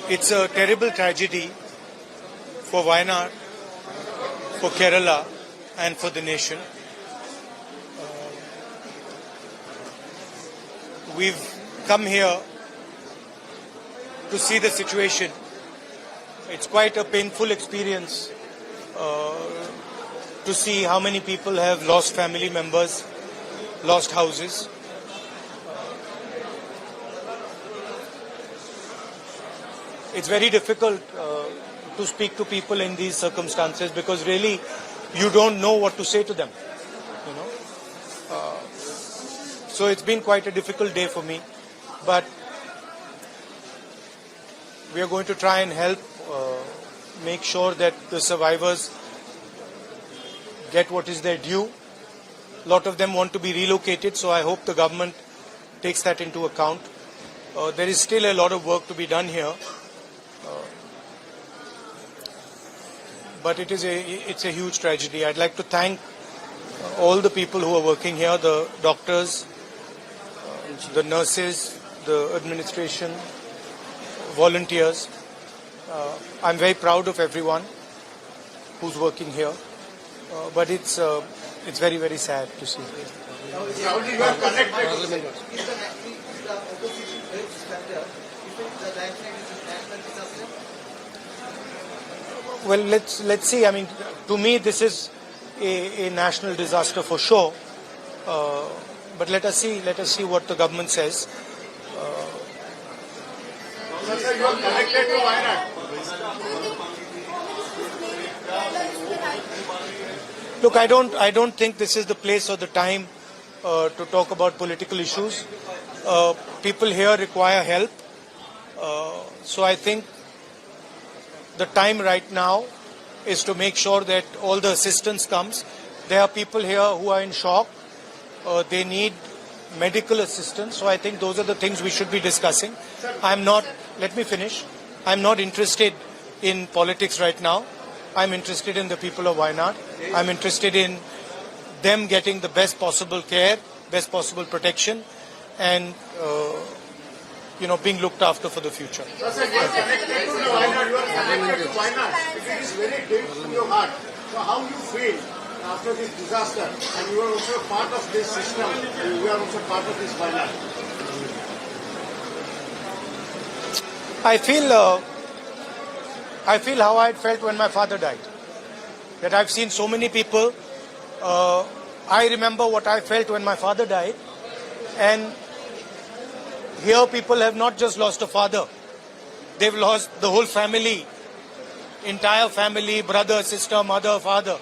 It's a terrible tragedy for Wayanad, for Kerala and for the nation. We've come here to see the situation. It's quite a painful experience to see how many people have lost family members, lost houses. It's very difficult to speak to people in these circumstances because really you don't know what to say to them. So it's been quite a difficult day for me, but we are going to try and help make sure that the survivors get what is their due. A lot of them want to be relocated, so I hope the government takes that into account. There is still a lot of work to be done here, but it's a huge tragedy. I'd like to thank all the people who are working here, the doctors, the nurses, the administration, volunteers. I'm very proud of everyone who's working here, but it's very, very sad to see. Well, let's see. I mean, to me, this is a national disaster for sure. But let us see what the government says. Sir, you are connected to Wayanad. Look, I don't think this is the place or the time to talk about political issues. People here require help. So I think the time right now is to make sure that all the assistance comes. There are people here who are in shock. They need medical assistance. So I think those are the things we should be discussing. Let me finish. I'm not interested in politics right now. I'm interested in the people of Wayanad. I'm interested in them getting the best possible care, best possible protection, and being looked after for the future. Sir, you are connected to Wayanad. You are connected to Wayanad. It is very deep to your heart. So how you feel after this disaster? And you are also part of this system. You are also part of this Wayanad. I feel how I felt when my father died. That I've seen so many people. I remember what I felt when my father died. And here people have not just lost a father. They've lost the whole family, entire family, brother, sister, mother, father.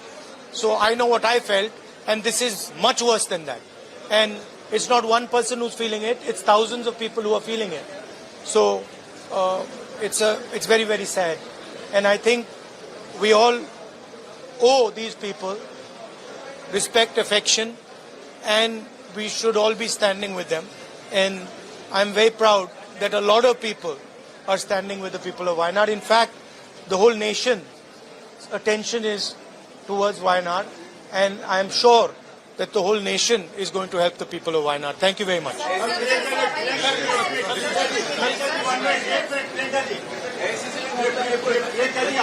So I know what I felt, and this is much worse than that. And it's not one person who's feeling it, it's thousands of people who are feeling it. So it's very, very sad. And I think we all owe these people respect, affection, and we should all be standing with them. And I'm very proud that a lot of people are standing with the people of Wayanad. In fact, the whole nation's attention is towards Wayanad, and I'm sure that the whole nation is going to help the people of Wayanad. Thank you very much.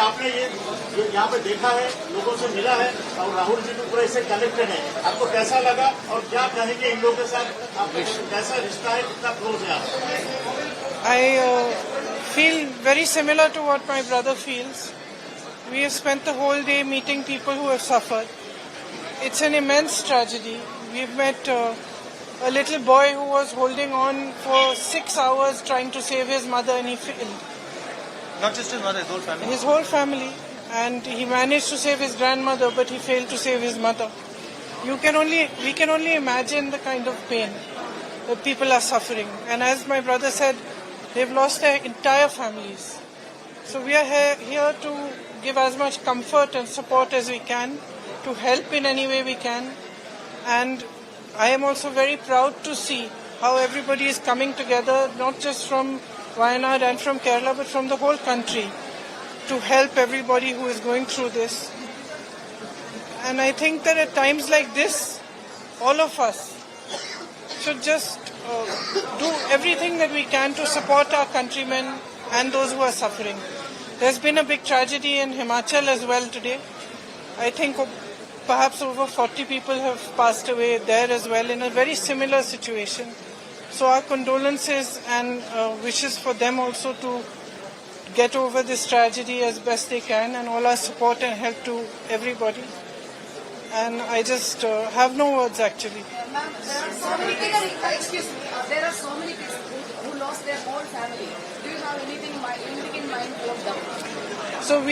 आपने ये जो यहाँ पे देखा है, लोगों से मिला है और राहुल जी भी पूरा इससे कनेक्टेड है. आपको कैसा लगा और क्या कहेंगे इन लोगों के साथ? आपका कैसा रिश्ता है, कितना क्लोज है आप? I feel very similar to what my brother feels. We have spent the whole day meeting people who have suffered. It's an immense tragedy. We've met a little boy who was holding on for 6 hours trying to save his mother, and he failed. Not just his mother, his whole family. His whole family. And he managed to save his grandmother, but he failed to save his mother. We can only imagine the kind of pain that people are suffering. And as my brother said, they've lost their entire families. So we are here to give as much comfort and support as we can, to help in any way we can. And I am also very proud to see how everybody is coming together, not just from Wayanad and from Kerala, but from the whole country, to help everybody who is going through this. And I think that at times like this, all of us should just do everything that we can to support our countrymen and those who are suffering. There's been a big tragedy in Himachal as well today. I think perhaps over 40 people have passed away there as well in a very similar situation. So our condolences and wishes for them also to get over this tragedy as best they can, and all our support and help to everybody. And I just have no words actually. Ma'am, there are so many people, there are so many people who lost their whole family. Do you have anything in mind for them? So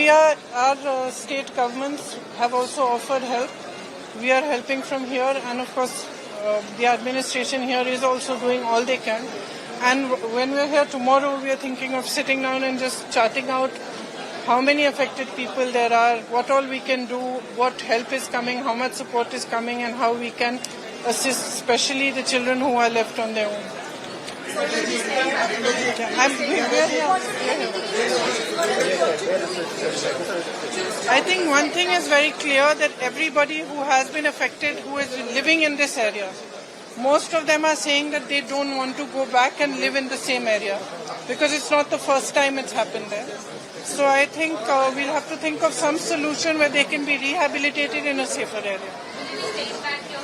our state governments have also offered help. We are helping from here, and of course the administration here is also doing all they can. And when we're here tomorrow, we are thinking of sitting down and just charting out how many affected people there are, what all we can do, what help is coming, how much support is coming, and how we can assist especially the children who are left on their own. I think one thing is very clear, that everybody who has been affected, who is living in this area, most of them are saying that they don't want to go back and live in the same area, because it's not the first time it's happened there. So I think we'll have to think of some solution where they can be rehabilitated in a safer area.